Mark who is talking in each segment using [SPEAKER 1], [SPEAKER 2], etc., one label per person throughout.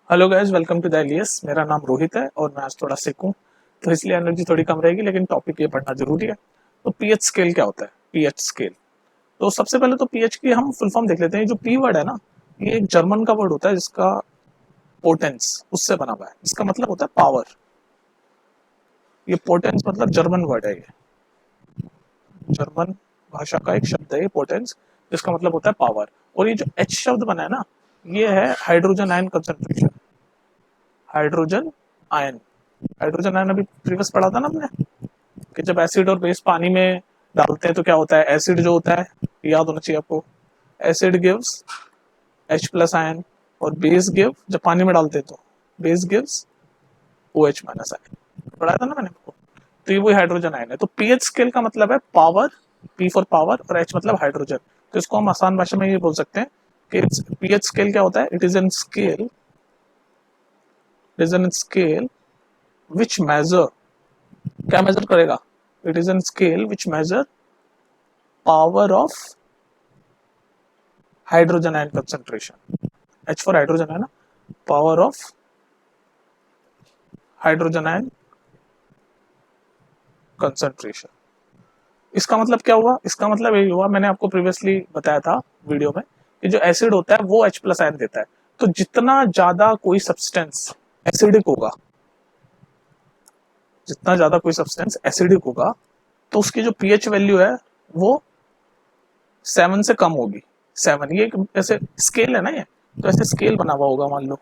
[SPEAKER 1] Hello guys, welcome to the Elias. मेरा नाम रोहित है और मैं आज थोड़ा सिक हूँ, तो इसलिए एनर्जी थोड़ी कम रहेगी, लेकिन टॉपिक ये पढ़ना जरूरी है। तो पीएच स्केल क्या होता है? पीएच स्केल, तो सबसे पहले तो पीएच की हम फुल फॉर्म देख लेते हैं। जो पी वर्ड है ना, ये एक जर्मन का वर्ड होता है जिसका पोटेंस उससे बना हुआ है। इसका मतलब होता है पावर। ये पोटेंस मतलब जर्मन वर्ड है, ये जर्मन भाषा का एक शब्द है ये पोटेंस, जिसका मतलब होता है पावर। और ये जो एच शब्द बना है ना, ये है hydrogen ion concentration. Hydrogen ion, hydrogen ion अभी प्रीवियस पढ़ा था ना हमने, कि जब एसिड और बेस पानी में डालते हैं तो क्या होता है। एसिड जो होता है, याद होना चाहिए आपको, acid gives H plus ion, और बेस गिव, जब पानी में डालते हैं तो base gives OH minus ion. पढ़ाया था ना मैंने आपको। तो ये वही हाइड्रोजन आयन है। तो पीएच स्केल का मतलब है पावर, पी फॉर पावर और एच मतलब हाइड्रोजन। तो इसको हम आसान भाषा में ये बोल सकते हैं कि पीएच स्केल क्या होता है। It is an scale, it is an scale which measure, क्या मेजर करेगा? It is an scale which measure power of hydrogen ion concentration. H for hydrogen है ना, power of hydrogen ion concentration. इसका मतलब क्या हुआ? इसका मतलब यही हुआ, मैंने आपको प्रीवियसली बताया था वीडियो में, कि जो एसिड होता है वो H प्लस आयन देता है। तो जितना ज्यादा कोई सब्सटेंस एसिडिक होगा, जितना ज्यादा कोई सब्सटेंस एसिडिक होगा, तो उसकी जो पीएच वैल्यू है वो 7 से कम होगी। 7, ये एक ऐसे स्केल है ना, ये तो ऐसे स्केल बना हुआ होगा। मान लो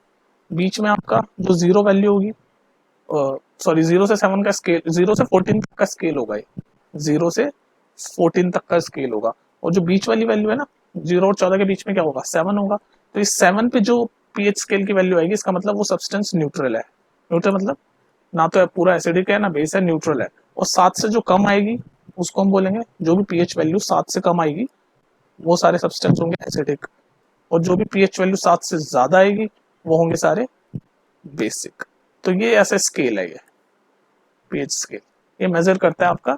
[SPEAKER 1] बीच में आपका जो जीरो वैल्यू होगी, सॉरी, 0 से 7 का स्केल, 0 से 14 तक का स्केल होगा ये, 0 से 14 तक का स्केल होगा। और जो बीच वाली वैल्यू है ना, 0 और 14 के बीच में क्या होगा? 7 होगा। तो इस 7 पे जो पीएच स्केल की वैल्यू आएगी, इसका मतलब वो सब्सटेंस न्यूट्रल है। न्यूट्रल मतलब ना तो पूरा एसिडिक है ना बेस है, न्यूट्रल है। और 7 से जो कम आएगी उसको हम बोलेंगे, जो भी पीएच वैल्यू 7 से कम आएगी वो सारे सब्सटेंस होंगे एसिडिक। और जो भी पीएच वैल्यू 7 से ज्यादा आएगी वो होंगे सारे बेसिक। तो ये ऐसा स्केल है, ये पीएच स्केल। ये मेजर करता है आपका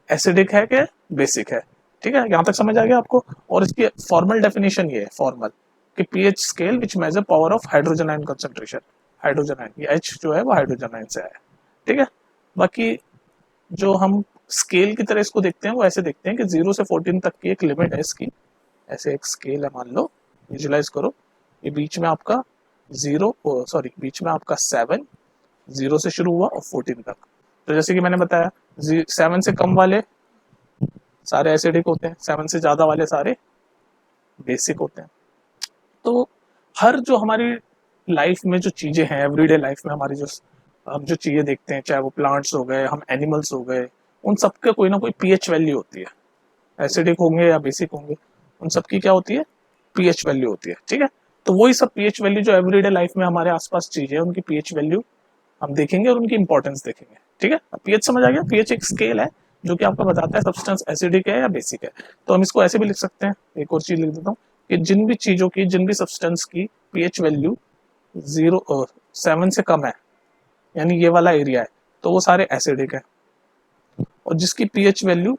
[SPEAKER 1] एसिडिक है कि बेसिक है। ठीक है, यहां तक समझ आ गया आपको। और इसकी फॉर्मल डेफिनेशन ये है, फॉर्मल, कि pH scale which measure power of hydrogen ion concentration. Hydrogen ion, ये एच जो है वो हाइड्रोजन आयन से है। ठीक है। बाकी जो हम स्केल की तरह इसको देखते हैं वो ऐसे देखते हैं कि 0 से 14 तक की एक लिमिट है इसकी। ऐसे एक स्केल है, मान लो, विजुलाइज करो। ये बीच में आपका जीरो, सॉरी, बीच में आपका 7, 0 से शुरू हुआ और 14 तक। तो जैसे कि मैंने बताया, 7 से कम वाले सारे एसिडिक होते हैं, 7 से ज्यादा वाले सारे बेसिक होते हैं। तो हर जो हमारी लाइफ में जो चीजें हैं, एवरीडे लाइफ में हमारी जो हम जो चीजें देखते हैं, चाहे वो प्लांट्स हो गए, हम एनिमल्स हो गए, उन सबके कोई ना कोई पीएच वैल्यू होती है। एसिडिक होंगे या बेसिक होंगे, उन सबकी क्या होती है? पीएच वैल्यू होती है। ठीक है। तो वही सब पीएच वैल्यू जो एवरीडे लाइफ में हमारे आसपास चीजें हैं, उनकी पीएच वैल्यू हम देखेंगे और उनकी इंपॉर्टेंस देखेंगे। ठीक है, पीएच समझ आ गया? पीएच एक स्केल है जो कि आपको बताता है सब्सटेंस एसिडिक है या बेसिक है। तो हम इसको ऐसे भी लिख सकते हैं, एक और चीज लिख देता हूँ, कि जिन भी चीजों की, जिन भी सब्सटेंस की पीएच वैल्यू 7 से कम है, यानी ये वाला एरिया है, तो वो सारे एसिडिक है। और जिसकी पीएच वैल्यू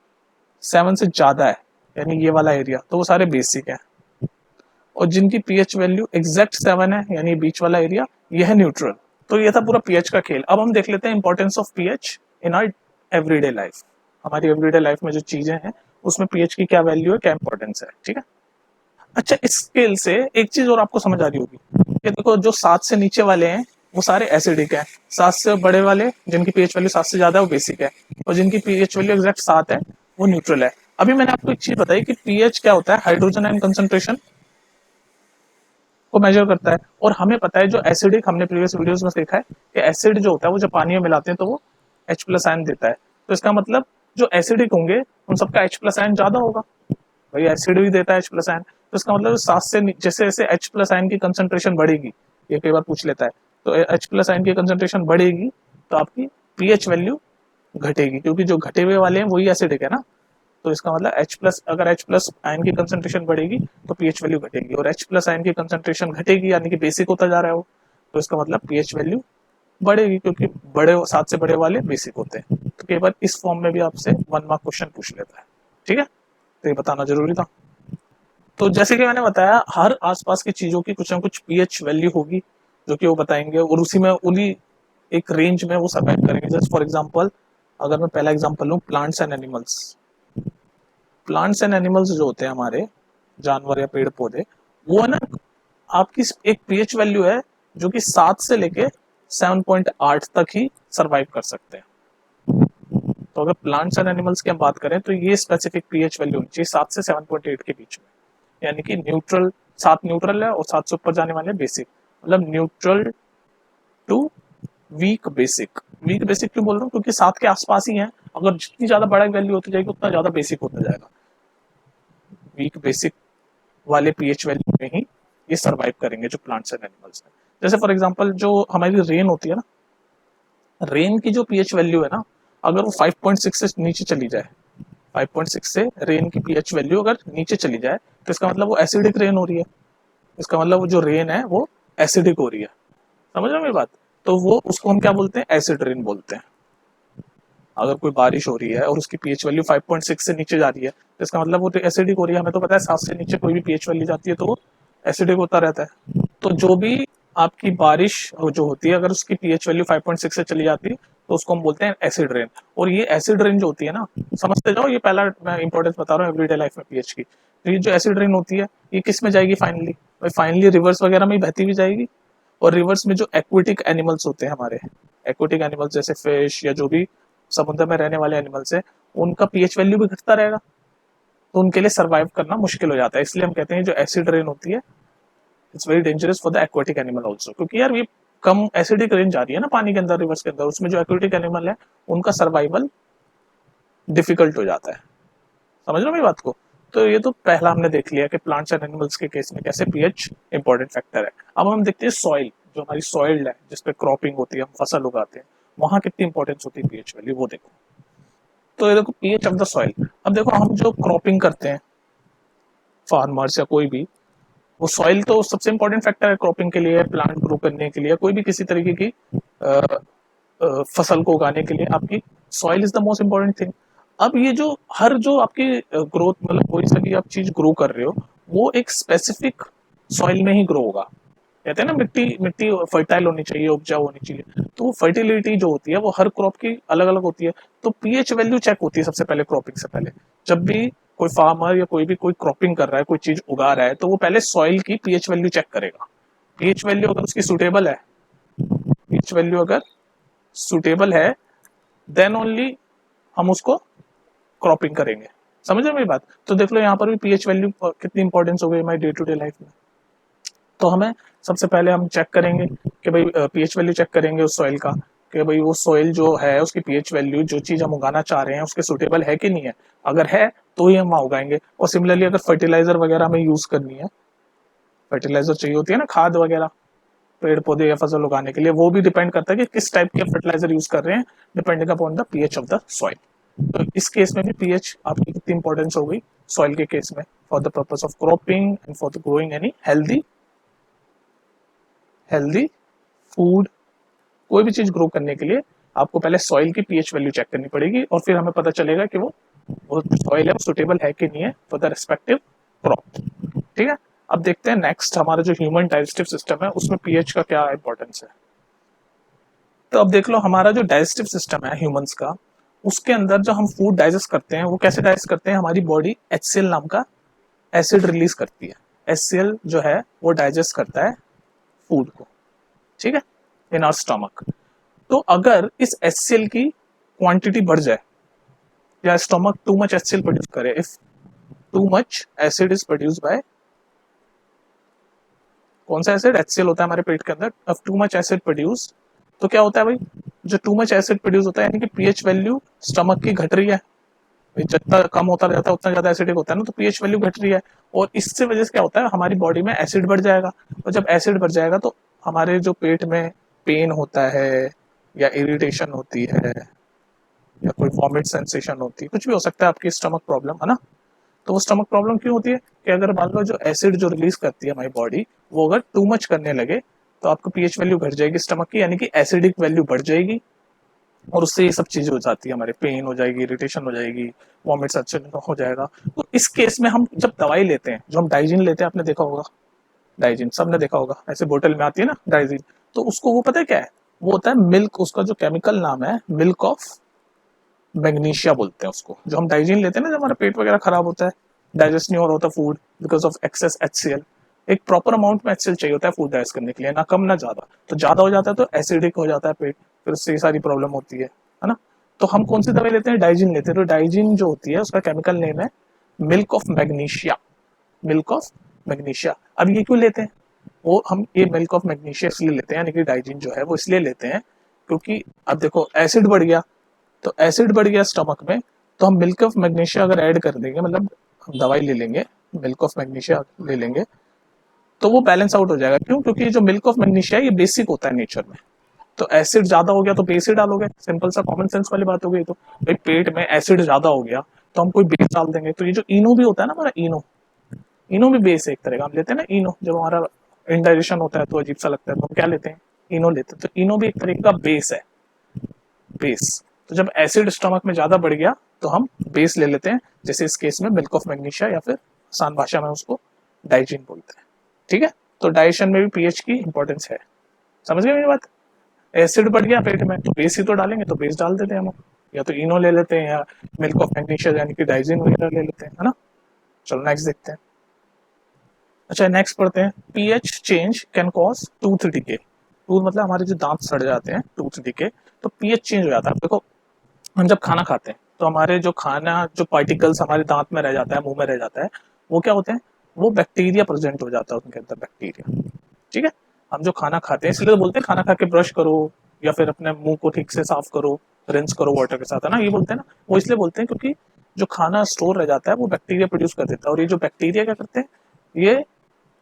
[SPEAKER 1] 7 से ज्यादा है, यानी ये वाला एरिया, तो वो सारे बेसिक है। और जिनकी पीएच वैल्यू एग्जैक्ट 7 है, यानी बीच वाला एरिया, ये है न्यूट्रल। तो ये था पूरा पीएच का खेल। अब हम देख लेते हैं importance of pH in our everyday life. हमारी एवरीडे लाइफ में जो चीजें हैं उसमें पीएच की क्या वैल्यू है, क्या इंपॉर्टेंस है। ठीक है। अच्छा, इस स्केल से एक चीज और आपको समझ आ रही होगी कि देखो, जो 7 से नीचे वाले हैं वो सारे एसिडिक है, 7 से बड़े वाले जिनकी पीएच वैल्यू 7 से ज्यादा है वो बेसिक है, और जिनकी पीएच वैल्यू एग्जैक्ट 7 है वो न्यूट्रल है। अभी मैंने आपको एक चीज बताई कि पीएच क्या होता है, हाइड्रोजन आयन कंसंट्रेशन को मेजर करता है। और हमें पता है जो एसिडिक, हमने प्रीवियस वीडियोस में देखा है कि एसिड जो होता है वो जब पानी में मिलाते हैं तो वो H प्लस आयन देता है। तो इसका मतलब जो एसिडिक होंगे उन सबका H प्लस आयन ज्यादा होगा। भाई एसिड भी देता है H प्लस आयन, तो इसका मतलब 7 से जैसे जैसे H प्लस आयन की कंसंट्रेशन बढ़ेगी, ये कई बार पूछ लेता है, तो H प्लस आयन की कंसंट्रेशन बढ़ेगी तो आपकी पीएच वैल्यू घटेगी, क्योंकि जो घटे हुए वाले हैं वही एसिडिक है ना। तो इसका मतलब H प्लस, अगर H प्लस आयन की कंसंट्रेशन बढ़ेगी तो पीएच वैल्यू घटेगी, और H प्लस आयन की कंसंट्रेशन घटेगी यानी कि बेसिक होता जा रहा है वो, तो इसका मतलब पीएच वैल्यू बढ़ेगी, क्योंकि बड़े 7 से बड़े वाले बेसिक होते हैं। तो कई बार इस फॉर्म में भी आपसे 1 मार्क क्वेश्चन पूछ लेता है। ठीक है, तो ये बताना जरूरी था। तो जैसे कि मैंने बताया, हर आसपास की चीजों की कुछ ना कुछ पीएच वैल्यू होगी। जो कि वो बताएंगे, और उसी में उन्हीं एक रेंज में वो सर्वाइव करेंगे। जस्ट फॉर एग्जांपल, अगर मैं पहला एग्जांपल लूँ, plants and animals. Plants and animals जो होते हैं हमारे जानवर या पेड़ पौधे, वो है ना, आपकी एक पीएच वैल्यू है जो कि 7 से लेके 7.8 तक ही सरवाइव कर सकते हैं। तो अगर प्लांट्स एंड एनिमल्स की हम बात करें तो ये स्पेसिफिक पीएच वैल्यू होनी चाहिए 7 से 7.8 के बीच में, यानी कि न्यूट्रल, 7 न्यूट्रल है और 7 से ऊपर जाने वाले बेसिक, मतलब neutral to weak basic. Weak basic क्यों बोल रहा हूँ, क्योंकि 7 के आसपास ही है, अगर जितनी ज्यादा बड़ा वैल्यू होती जाएगी उतना ज्यादा बेसिक होता जाएगा। वीक बेसिक वाले पीएच वैल्यू में ही ये सरवाइव करेंगे जो प्लांट्स एंड एनिमल्स हैं। जैसे फॉर एग्जांपल जो हमारी रेन होती है ना, रेन की जो पीएच वैल्यू है ना, अगर वो 5.6 से नीचे चली जाए, 5.6 से रेन की पीएच वैल्यू अगर नीचे चली जाए तो इसका मतलब वो एसिडिक रेन हो रही है। इसका मतलब वो जो रेन है वो एसिडिक हो रही है। समझ रहे हो मेरी बात? तो वो उसको हम क्या बोलते हैं, एसिड रेन बोलते हैं। अगर कोई बारिश हो रही है और उसकी पीएच वैल्यू 5.6 से नीचे जा रही है तो इसका मतलब वो तो एसिडिक हो रही है। हमें तो पता है 7 से नीचे कोई भी पीएच वैल्यू जाती है तो वो एसिडिक होता रहता है। तो जो भी आपकी बारिश जो होती है, अगर उसकी पीएच वैल्यू 5.6 से चली जाती है तो उसको हम बोलते हैं एसिड रेन। और ये एसिड रेन जो होती है ना, समझते जाओ, ये पहला मैं इंपॉर्टेंस बता रहा हूँ एवरीडे लाइफ में पीएच की। तो ये जो एसिड रेन होती है ये किस में जाएगी फाइनली? भाई फाइनली रिवर्स वगैरह में बहती भी जाएगी। और रिवर्स में जो एक्वेटिक एनिमल्स होते हैं हमारे, एक्वेटिक एनिमल्स जैसे फिश या जो भी समुद्र में रहने वाले एनिमल्स है, उनका पीएच वैल्यू भी घटता रहेगा, तो उनके लिए सर्वाइव करना मुश्किल हो जाता है। इसलिए हम कहते हैं जो एसिड रेन होती है it's very dangerous for the aquatic animal also, क्योंकि यार ये कम एसिडिक रेंज आ रही है ना पानी के अंदर, रिवर्स के अंदर, उसमें जो एक्वेटिक एनिमल है उनका सर्वाइवल डिफिकल्ट हो जाता है। समझ लो मेरी बात को? तो ये तो पहला हमने देख लिया कि प्लांट्स एंड एनिमल्स के केस में कैसे पीएच इंपॉर्टेंट फैक्टर है। अब हम देखते हैं सॉइल, जो हमारी सॉइल है जिसपे क्रॉपिंग होती है, हम फसल उगाते हैं, वहां कितनी इंपॉर्टेंस होती है पीएच वैल्यू, वो देखो। तो ये देखो पीएच ऑफ द सॉइल। अब देखो हम जो क्रॉपिंग करते हैं, फार्मर्स या कोई भी, वो सॉइल तो सबसे इंपॉर्टेंट फैक्टर है क्रॉपिंग के लिए, प्लांट ग्रो करने के लिए, कोई भी किसी तरीके की फसल को उगाने के लिए आपकी soil is the most important thing. अब ये जो हर जो आपकी ग्रोथ, मतलब कोई सा भी आप चीज ग्रो कर रहे हो वो एक स्पेसिफिक सॉइल में ही ग्रो होगा। कहते हैं ना मिट्टी मिट्टी फर्टाइल होनी चाहिए, उपजाऊ होनी चाहिए, तो वो फर्टिलिटी जो होती है वो हर क्रॉप की अलग अलग होती है। तो पीएच वैल्यू चेक होती है सबसे पहले क्रॉपिंग से पहले। जब भी कोई फार्मर या कोई भी कोई क्रॉपिंग कर रहा है, कोई चीज उगा रहा है, तो वो पहले सॉइल की पीएच वैल्यू चेक करेगा। पीएच वैल्यू अगर उसकी सुटेबल है, पीएच वैल्यू अगर सुटेबल है, देन ओनली हम उसको क्रॉपिंग करेंगे। समझ रहे मेरी बात? तो देख लो यहाँ पर भी पीएच वैल्यू कितनी इंपॉर्टेंस हो गई हमारी डे टू डे लाइफ में। तो हमें सबसे पहले हम चेक करेंगे कि भाई पीएच वैल्यू चेक करेंगे उस सॉइल का, कि भाई वो सॉइल जो है उसकी पीएच वैल्यू, जो चीज हम उगाना चाह रहे हैं उसके सुटेबल है कि नहीं है। अगर है तो ही हम वहां उगाएंगे। और सिमिलरली अगर फर्टिलाइजर वगैरह हमें यूज करनी है, फर्टिलाइजर चाहिए होती है ना, खाद वगैरह पेड़ पौधे या फसल उगाने के लिए, वो भी डिपेंड करता है कि किस टाइप के फर्टिलाइजर यूज कर रहे हैं, depending upon the pH of the soil. तो इस केस में भी पीएच आपकी कितनी इंपॉर्टेंस हो गई सॉइल के केस में, for the purpose of cropping and for the growing any healthy healthy food. कोई भी चीज ग्रो करने के लिए आपको पहले सॉइल की पीएच वैल्यू चेक करनी पड़ेगी, और फिर हमें पता चलेगा कि वो सॉइल है वो सुटेबल है कि नहीं है फॉर द रिस्पेक्टिव क्रॉप। ठीक है, अब देखते हैं नेक्स्ट हमारा जो ह्यूमन डाइजेस्टिव सिस्टम है उसमें पीएच का क्या इंपॉर्टेंस है। तो अब देख लो हमारा जो डाइजेस्टिव सिस्टम है ह्यूमंस का, उसके अंदर जो हम फूड डाइजेस्ट करते हैं वो कैसे डाइजेस्ट करते हैं, हमारी बॉडी एचसीएल नाम का एसिड रिलीज करती है। एचसीएल जो है वो डाइजेस्ट करता है फूड को, ठीक है, इन आवर स्टमक। तो अगर इस एचसीएल की क्वांटिटी बढ़ जाए या stomach too much HCL produce करे, if too much acid is produce by, कौन सा एसिड, एचसीएल होता है हमारे पेट के अंदर, अब टू मच एसिड प्रोड्यूस, तो क्या होता है भाई, जो टू मच एसिड प्रोड्यूस होता है यानी कि पीएच वैल्यू स्टमक की घट रही है। जितना कम होता जाता है उतना ज्यादा एसिडिक होता है ना, तो पीएच वैल्यू घट रही है। और इससे वजह से क्या होता है, हमारी बॉडी में एसिड बढ़ जाएगा, और जब एसिड बढ़ जाएगा तो हमारे जो पेट में पेन होता है या इरिटेशन होती है या कोई वॉमिट सेंसेशन होती है, कुछ भी हो सकता है आपकी स्टमक प्रॉब्लम, है ना। तो वो स्टमक प्रॉब्लम क्यों होती है कि अगर मान लो जो एसिड जो रिलीज करती है हमारी बॉडी वो अगर टू मच करने लगे तो आपको पीएच वैल्यू घट जाएगी स्टमक की, यानी कि एसिडिक वैल्यू बढ़ जाएगी, और उससे ये सब चीजें हो जाती है, हमारे पेन हो जाएगी, इरिटेशन हो जाएगी, वॉमिट सेंसेशन हो जाएगा। तो इस केस में हम जब दवाई लेते हैं, जो हम डाइजिन लेते हैं, आपने देखा होगा, डाइजिन सबने देखा होगा, ऐसे बोतल में आती है ना डाइजिन, तो उसको वो पता है क्या है, वो होता है मिल्क, उसका जो केमिकल नाम है मिल्क ऑफ मैग्नीशिया बोलते हैं उसको। जो हम डाइजीन लेते हैं ना, जब हमारा पेट वगैरह खराब होता है, डाइजेस्ट नहीं हो रहा होता food because of excess HCl, एक प्रॉपर अमाउंट में HCl चाहिए होता है फूड डाइजेस्ट करने के लिए, ना कम ना ज्यादा। तो ज्यादा हो जाता है तो एसिडिक हो जाता है पेट, फिर उससे ये सारी प्रॉब्लम होती है ना। तो हम कौन सी दवाई लेते हैं, डाइजीन लेते हैं। तो डाइजीन जो होती है उसका केमिकल नेम है milk of magnesia, milk of magnesia. अब ये क्यों लेते हैं, वो हम ये मिल्क ऑफ मैग्नीशिया इसलिए लेते हैं, यानी कि डाइजीन जो है वो इसलिए लेते हैं क्योंकि अब देखो एसिड बढ़ गया, तो एसिड बढ़ गया स्टमक में, तो हम मिल्क ऑफ मैग्नीशिया अगर ऐड कर देंगे, मतलब हम दवाई ले लेंगे, मिल्क ऑफ मैग्नीशिया ले लेंगे, तो वो बैलेंस आउट हो जाएगा। क्यों, क्योंकि जो मिल्क ऑफ मैग्नीशिया ये बेसिक होता है नेचर में। तो एसिड ज्यादा हो गया तो बेस ही डालोगे, सिंपल सा कॉमन सेंस वाली बात हो गई। तो भाई पेट में एसिड ज्यादा हो गया तो हम कोई बेस डाल देंगे। तो ये जो इनो भी होता है ना हमारा, इनो, इनो भी बेस है एक तरह का। हम लेते हैं ना इनो, जब हमारा इंडाइजेशन होता है तो अजीब सा लगता है तो हम क्या लेते हैं, इनो लेते हैं। तो इनो भी एक तरीके का बेस है, बेस। तो जब एसिड स्टमक में ज्यादा बढ़ गया तो हम बेस ले लेते हैं, जैसे इस केस में मिल्क ऑफ मैग्नीशिया, या फिर आसान भाषा में उसको डाइजीन बोलते हैं। ठीक है, तो डाइजेशन में भी पीएच की इंपॉर्टेंस है। समझ गए मेरी बात। एसिड बढ़ गया पेट में तो बेस ही तो डालेंगे, तो बेस डाल देते हैं हम, या तो इनो ले लेते हैं या मिल्क ऑफ मैग्नीशिया यानी कि डाइजीन वगैरह ले लेते हैं, है ना। चलो नेक्स्ट देखते हैं। अच्छा नेक्स्ट पढ़ते हैं, pH change can cause tooth decay. Tooth मतलब हमारे जो दांत सड़ जाते हैं, टूथ डिके। तो पीएच चेंज हो जाता है। देखो हम जब खाना खाते हैं तो हमारे जो खाना, जो पार्टिकल्स हमारे दांत में रह जाता है, मुंह में रह जाता है, वो क्या होते हैं, वो बैक्टीरिया प्रेजेंट हो जाता है उनके अंदर, बैक्टीरिया। ठीक है, हम जो खाना खाते हैं इसलिए तो बोलते हैं खाना खा के ब्रश करो, या फिर अपने मुंह को ठीक से साफ करो, रिंस करो वाटर के साथ, है ना, ये बोलते हैं ना। वो इसलिए बोलते हैं क्योंकि जो खाना स्टोर रह जाता है वो बैक्टीरिया प्रोड्यूस कर देता है, और ये जो बैक्टीरिया क्या करते हैं, ये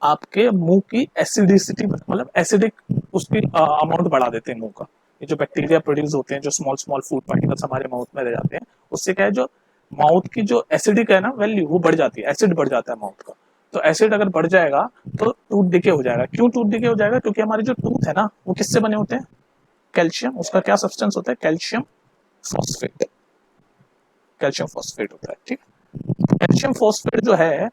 [SPEAKER 1] आपके मुंह की एसिडिसिटी, मतलब एसिडिक उसकी अमाउंट बढ़ा देते हैं मुंह का। ये जो बैक्टीरिया प्रोड्यूस होते हैं, जो स्मॉल स्मॉल फूड पार्टिकल्स हमारे माउथ में रह जाते हैं, उससे क्या है, जो माउथ की जो एसिडिक है ना वैल्यू, वो बढ़ जाती है, एसिड बढ़ जाता है माउथ का। तो एसिड अगर बढ़ जाएगा तो टूथ डिके हो जाएगा। क्यों टूथ डिके हो जाएगा, क्योंकि हमारे जो टूथ है ना वो किससे बने होते हैं, कैल्शियम, उसका क्या सब्सटेंस होता है, कैल्शियम फॉस्फेट, कैल्शियम फॉस्फेट होता है। ठीक, कैल्शियम फॉस्फेट जो है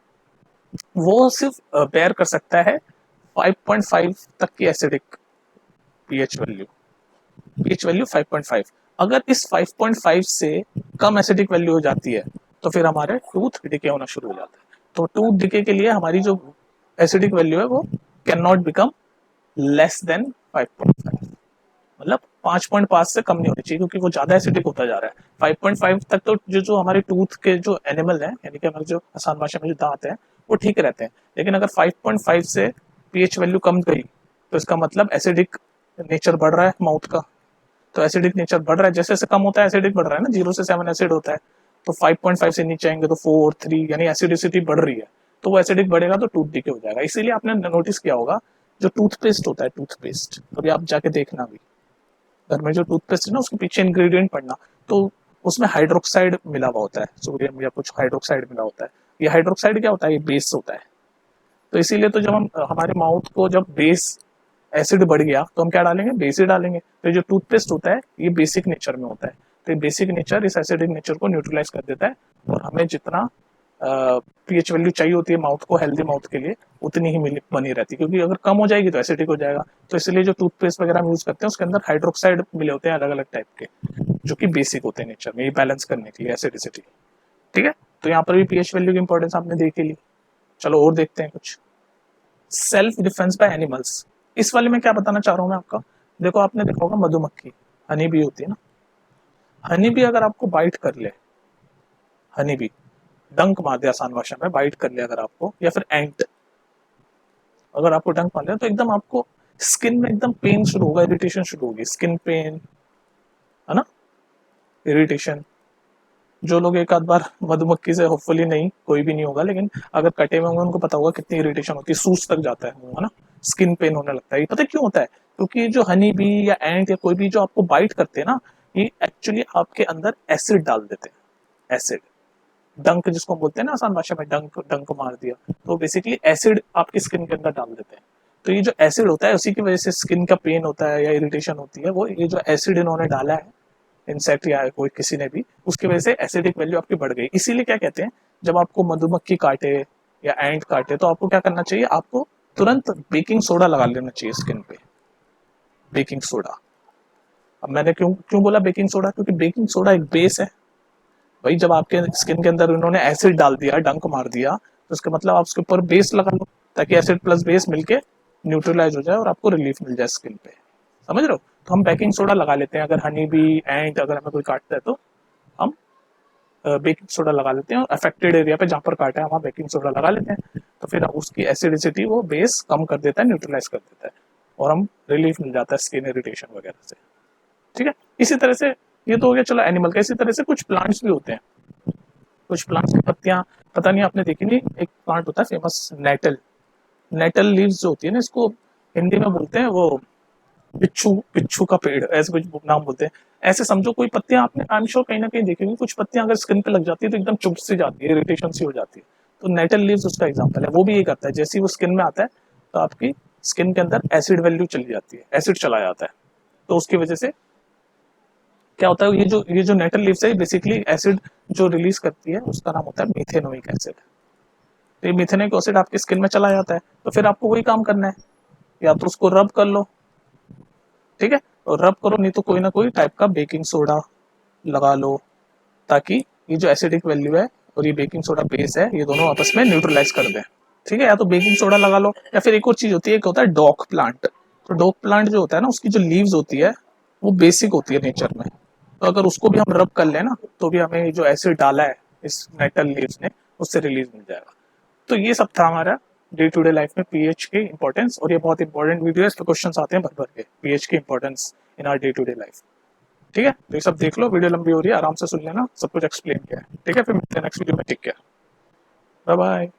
[SPEAKER 1] वो सिर्फ बेयर कर सकता है 5.5 तक की acidic pH value, pH value 5.5। अगर इस 5.5 से कम एसिडिक वैल्यू हो जाती है तो फिर हमारे टूथ डिके होना शुरू हो जाता है। तो टूथ डिके के लिए हमारी जो एसिडिक वैल्यू है वो can not become less than 5.5, मतलब 5.5 से कम नहीं होनी चाहिए, क्योंकि वो ज्यादा एसिडिक होता जा रहा है। 5.5 तक तो जो जो हमारे टूथ के जो एनिमल है, यानी कि हमारे जो आसान भाषा में जो दांत है, वो ठीक रहते हैं। लेकिन अगर 5.5 से पीएच वैल्यू कम गई तो इसका मतलब एसिडिक नेचर बढ़ रहा है माउथ का। तो एसिडिक नेचर बढ़ रहा है, जैसे जैसे कम होता है एसिडिक बढ़ रहा है ना, 0 से 7 एसिड होता है, तो 5.5 से नीचे आएंगे तो 4 3, यानी एसिडिसिटी बढ़ रही है। तो वो एसिडिक बढ़ेगा तो टूथ डिके हो जाएगा। इसीलिए आपने नोटिस किया होगा, जो टूथपेस्ट होता है, टूथपेस्ट कभी आप जाके देखना भी, घर में जो टूथपेस्ट है ना उसके पीछे इंग्रेडिएंट पढ़ना, तो उसमें हाइड्रोक्साइड मिला हुआ होता है, सोडियम या कुछ हाइड्रोक्साइड मिला होता है। ये हाइड्रोक्साइड क्या होता है, ये बेस होता है। तो इसीलिए तो जब हम हमारे माउथ को जब बेस एसिड बढ़ गया तो हम क्या डालेंगे, बेस ही डालेंगे। तो जो टूथपेस्ट होता है ये बेसिक नेचर में होता है, तो ये बेसिक नेचर इस एसिडिक नेचर को न्यूट्रलाइज कर देता है, और हमें जितना पीएच वैल्यू चाहिए होती है माउथ को, हेल्दी माउथ के लिए, उतनी ही मिली बनी रहती है, क्योंकि अगर कम हो जाएगी तो एसिडिक हो जाएगा। तो इसलिए जो टूथपेस्ट वगैरह हम यूज करते हैं उसके अंदर हाइड्रोक्साइड मिले होते हैं अलग अलग टाइप के, जो कि बेसिक होते हैं नेचर में, ये बैलेंस करने के लिए एसिडिसिटी। ठीक है, तो यहाँ पर भी पीएच वैल्यू की इंपॉर्टेंस आपने देखी ली। चलो और देखते हैं कुछ, सेल्फ डिफेंस बाय एनिमल्स। इस वाले में क्या बताना चाह रहा हूँ मैं आपका, देखो आपने देखा होगा मधुमक्खी, हनी बी होती है ना, हनी बी अगर आपको बाइट कर ले, हनी बी डंक मार दे, आसान भाषा में बाइट कर ले अगर आपको, या फिर एंट अगर आपको डंक मार ले, तो एकदम आपको स्किन में एकदम पेन शुरू होगा, इरिटेशन शुरू होगी, स्किन पेन, है ना, इरिटेशन। जो लोग एक आध बार मधुमक्खी से, होपफुली नहीं, कोई भी नहीं होगा, लेकिन अगर कटे हुए होंगे उनको पता होगा कितनी इरिटेशन होती है, सूज तक जाता है मुंह, है ना, स्किन पेन होने लगता है। ये पता है क्यों होता है, क्योंकि जो हनी बी या एंट या कोई भी जो आपको बाइट करते हैं ना, ये एक्चुअली आपके अंदर एसिड डाल देते हैं, एसिड, डंक जिसको बोलते हैं ना आसान भाषा में, डंक डंक मार दिया, तो बेसिकली एसिड आपकी स्किन के अंदर डाल देते हैं। तो ये जो एसिड होता है उसी की वजह से स्किन का पेन होता है या इरिटेशन होती है, वो ये जो एसिड इन्होंने डाला है, इंसेक्ट या कोई किसी ने भी, उसकी वजह से एसिडिक वैल्यू आपकी बढ़ गई। इसीलिए क्या कहते हैं, जब आपको मधुमक्खी काटे या एंट काटे तो आपको क्या करना चाहिए, आपको तुरंत बेकिंग सोडा लगा लेना चाहिए स्किन पे, बेकिंग सोडा। अब मैंने क्यों क्यों बोला बेकिंग सोडा, क्योंकि बेकिंग सोडा एक बेस है भाई। जब आपके स्किन के अंदर उन्होंने एसिड डाल दिया, डंक मार दिया, तो उसका मतलब आप उसके ऊपर बेस लगा लो, ताकि एसिड प्लस बेस मिलके न्यूट्रलाइज हो जाए और आपको रिलीफ मिल जाए स्किन पे। समझ रहे हो? तो हम बेकिंग सोडा लगा लेते हैं, अगर हनी बी एंड अगर हमें कोई काटता है तो हम बेकिंग सोडा लगा लेते हैं, और अफेक्टेड एरिया पे जहाँ पर काटा है वहाँ बेकिंग सोडा लगा लेते हैं। तो फिर उसकी एसिडिसिटी वो बेस कम कर देता है, न्यूट्रलाइज कर देता है, और हम रिलीफ मिल जाता है स्किन इरिटेशन वगैरह से। ठीक है, इसी तरह से ये तो हो गया चलो एनिमल का। इसी तरह से कुछ प्लांट्स भी होते हैं, कुछ प्लांट्स की पत्तियां, पता नहीं आपने देखी नहीं, एक प्लांट होता है फेमस नेटल। नेटल लीव्स जो होती है ना, इसको हिंदी में बोलते हैं वो बिच्छू, बिच्छू का पेड़, ऐसे कुछ नाम बोलते हैं। ऐसे समझो कोई पत्तियां आपने आई एम श्योर कहीं ना कहीं देखी होंगी, कुछ पत्तियां अगर स्किन पे लग जाती है तो एकदम चुभ सी जाती है, इरिटेशन सी हो जाती है। तो नेटल लीव्स उसका एग्जांपल है। वो भी ये करता है, जैसे ही वो स्किन में आता है तो आपकी स्किन के अंदर एसिड वैल्यू चली जाती है, एसिड चला जाता है। तो उसकी वजह से क्या होता है, ये जो नेटल लीव्स है बेसिकली एसिड जो रिलीज करती है उसका नाम होता है मीथेनोइक एसिड। तो ये मीथेनोइक एसिड आपकी स्किन में चला जाता है, तो फिर आपको वही काम करना है, या तो उसको रब कर लो, ठीक है, और रब करो, नहीं तो कोई ना कोई टाइप का बेकिंग सोडा लगा लो, ताकि ये जो एसिडिक वैल्यू है और ये बेकिंग सोडा बेस है, ये दोनों आपस में न्यूट्रलाइज कर दें। ठीक है, या तो बेकिंग सोडा लगा लो, या फिर एक और चीज होती है, एक होता है डॉक प्लांट। तो डॉक प्लांट जो होता है ना, उसकी जो लीव्स होती है वो बेसिक होती है नेचर में। तो अगर उसको भी हम रब कर लें ना, तो भी हमें जो एसिड डाला है इस मेटल लीव्स ने, उससे रिलीज मिल जाएगा। तो ये सब था हमारा डे टू डे लाइफ में पीएच की इंपॉर्टेंस, और ये बहुत इंपॉर्टेंट वीडियो है, इस पे क्वेश्चन आते हैं भर भर के, पीएच की importance in our day to day life. ठीक है, तो ये सब देख लो, वीडियो लंबी हो रही है, आराम से सुन लेना, सब कुछ एक्सप्लेन किया है। ठीक है, फिर मिलते हैं नेक्स्ट वीडियो में। Take care, bye bye.